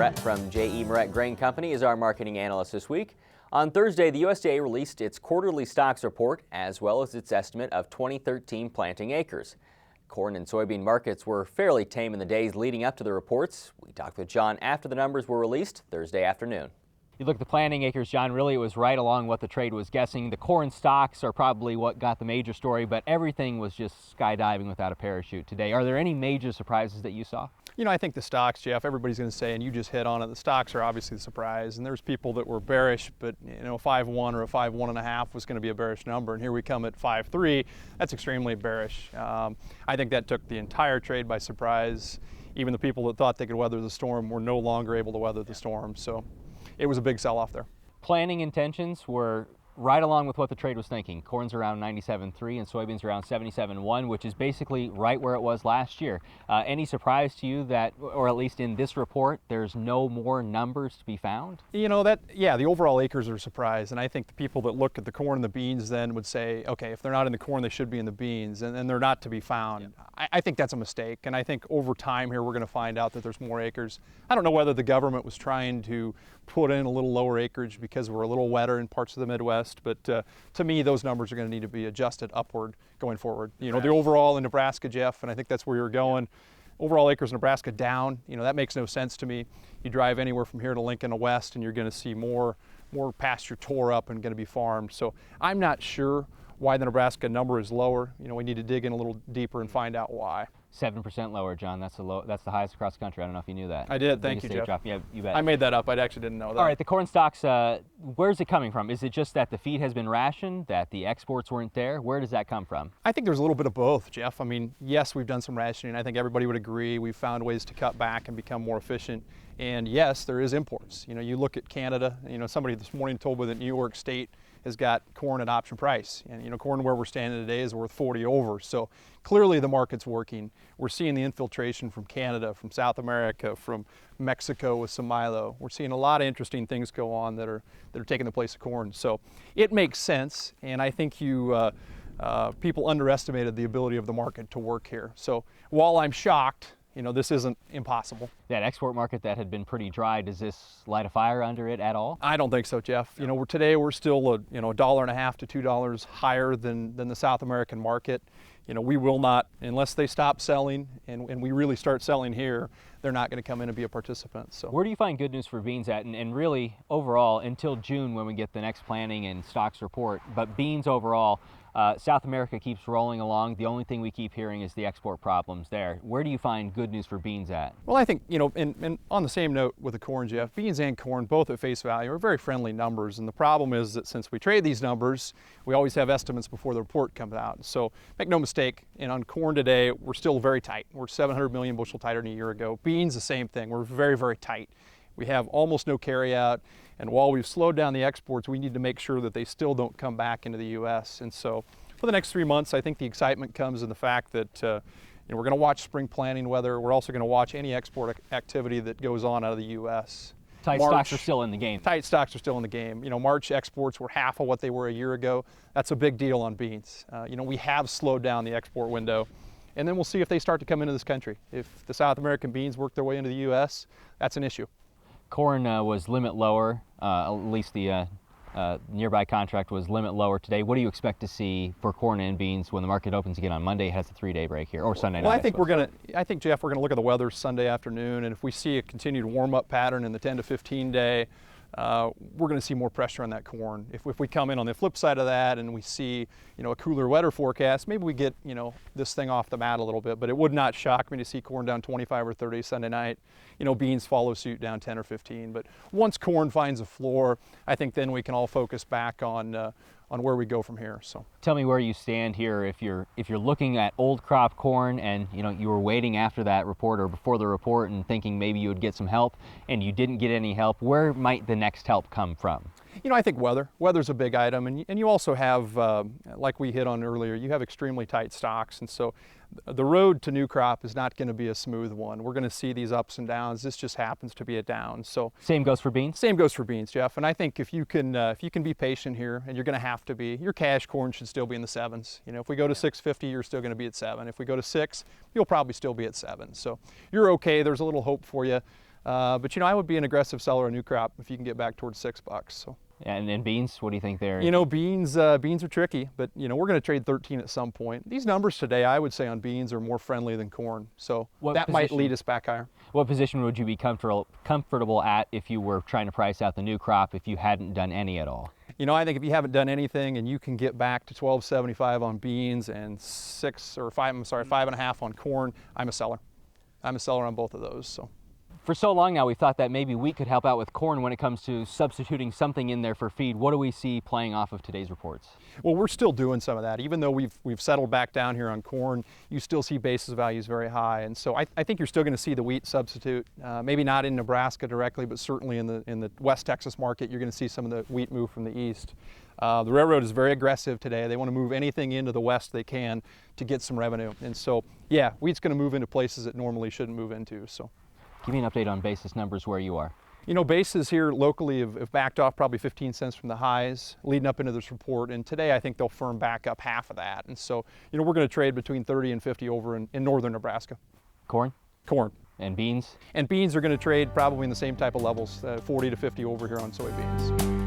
Meuret from Meuret Grain Company is our marketing analyst this week. On Thursday, the USDA released its quarterly stocks report as well as its estimate of 2013 planting acres. Corn and soybean markets were fairly tame in the days leading up to the reports. We talked with John after the numbers were released Thursday afternoon. You look at the planting acres, John, really it was right along what the trade was guessing. The corn stocks are probably what got the major story, but everything was just skydiving without a parachute today. Are there any major surprises that you saw? You know, I think the stocks, Jeff, everybody's going to say, and you just hit on it, the stocks are obviously the surprise. And there's people that were bearish, but, you know, 5.1 or a 5.1.5 was going to be a bearish number. And here we come at 5.3. That's extremely bearish. I think that took the entire trade by surprise. Even the people that thought they could weather the storm were no longer able to weather the storm. So it was a big sell-off there. Planning intentions were right along with what the trade was thinking. Corn's around 97.3 and soybeans around 77.1, which is basically right where it was last year. Any surprise to you that, or at least in this report, there's no more numbers to be found? You know, the overall acres are a surprise, and I think the people that look at the corn and the beans then would say, okay, if they're not in the corn, they should be in the beans, and they're not to be found. Yeah. I think that's a mistake, and I think over time here we're going to find out that there's more acres. I don't know whether the government was trying to put in a little lower acreage because we're a little wetter in parts of the Midwest, but to me those numbers are going to need to be adjusted upward going forward. You know, the overall in Nebraska, Jeff, and I think that's where you're going, overall acres in Nebraska down, you know, that makes no sense to me. You drive anywhere from here to Lincoln to West and you're going to see more pasture tore up and going to be farmed. So I'm not sure why the Nebraska number is lower. You know, we need to dig in a little deeper and find out why. 7% lower, John. That's the highest across the country. I don't know if you knew that. I did. Thank you, Jeff. Drop. Yeah, you bet. I made that up. I actually didn't know that. All right, the corn stocks, where's it coming from? Is it just that the feed has been rationed, that the exports weren't there? Where does that come from? I think there's a little bit of both, Jeff. I mean, yes, we've done some rationing. I think everybody would agree. We've found ways to cut back and become more efficient. And yes, there is imports. You know, you look at Canada. You know, somebody this morning told me that New York State has got corn at option price. And, you know, corn where we're standing today is worth 40 over. So clearly the market's working. We're seeing the infiltration from Canada, from South America, from Mexico with some milo. We're seeing a lot of interesting things go on that are taking the place of corn. So it makes sense. And I think people underestimated the ability of the market to work here. So while I'm shocked, you know, this isn't impossible. That export market that had been pretty dry, does this light a fire under it at all? I don't think so, Jeff. You know, today we're still $1.50 to $2 higher than the South American market. You know, we will not, unless they stop selling and we really start selling here, they're not going to come in and be a participant. So where do you find good news for beans at? And really, overall, until June when we get the next planting and stocks report, but beans overall, South America keeps rolling along. The only thing we keep hearing is the export problems there. Where do you find good news for beans at? Well, I think, you know, and on the same note with the corn, Jeff, beans and corn, both at face value, are very friendly numbers. And the problem is that since we trade these numbers, we always have estimates before the report comes out. So make no mistake, and on corn today, we're still very tight. We're 700 million bushel tighter than a year ago. Beans, the same thing. We're very, very tight. We have almost no carryout, and while we've slowed down the exports, we need to make sure that they still don't come back into the U.S. And so for the next 3 months, I think the excitement comes in the fact that you know, we're going to watch spring planting weather. We're also going to watch any export activity that goes on out of the U.S. Tight stocks are still in the game. Tight stocks are still in the game. You know, March exports were half of what they were a year ago. That's a big deal on beans. You know, we have slowed down the export window. And then we'll see if they start to come into this country. If the South American beans work their way into the U.S., that's an issue. Corn was limit lower, at least the nearby contract was limit lower today. What do you expect to see for corn and beans when the market opens again on Monday? It has a 3-day break here, or Sunday night. Well, I think Jeff, we're gonna look at the weather Sunday afternoon, and if we see a continued warm-up pattern in the 10 to 15 day, we're going to see more pressure on that corn. If we come in on the flip side of that and we see, you know, a cooler, wetter forecast, maybe we get, you know, this thing off the mat a little bit. But it would not shock me to see corn down 25 or 30 Sunday night. You know, beans follow suit down 10 or 15. But once corn finds a floor, I think then we can all focus back on where we go from here. So tell me where you stand here if you're looking at old crop corn and you know you were waiting after that report or before the report and thinking maybe you would get some help and you didn't get any help. Where might the next help come from? You know, I think weather's a big item, and you also have, like we hit on earlier, you have extremely tight stocks, and so the road to new crop is not going to be a smooth one. We're going to see these ups and downs. This just happens to be a down. So same goes for beans? Same goes for beans, Jeff. And I think if you can be patient here, and you're going to have to be, your cash corn should still be in the 7s. You know, if we go to 650, you're still going to be at 7. If we go to 6, you'll probably still be at 7. So you're okay. There's a little hope for you. But I would be an aggressive seller of new crop if you can get back towards $6. So. And then beans, what do you think there? Beans are tricky, but we're going to trade 13 at some point. These numbers today, I would say on beans are more friendly than corn, so that might lead us back higher. What position would you be comfortable at if you were trying to price out the new crop if you hadn't done any at all? I think if you haven't done anything and you can get back to 12.75 on beans and 5.5 on corn, I'm a seller. I'm a seller on both of those. So. For so long now, we've thought that maybe wheat could help out with corn when it comes to substituting something in there for feed. What do we see playing off of today's reports? Well, we're still doing some of that. Even though we've settled back down here on corn, you still see basis values very high. And so I think you're still going to see the wheat substitute, maybe not in Nebraska directly, but certainly in the West Texas market, you're going to see some of the wheat move from the east. The railroad is very aggressive today. They want to move anything into the west they can to get some revenue. And so, yeah, wheat's going to move into places it normally shouldn't move into. So. Give me an update on basis numbers where you are. Bases here locally have backed off probably 15 cents from the highs leading up into this report, and today I think they'll firm back up half of that. And so, we're going to trade between 30 and 50 over in northern Nebraska. Corn? Corn. And beans? And beans are going to trade probably in the same type of levels, 40 to 50 over here on soybeans.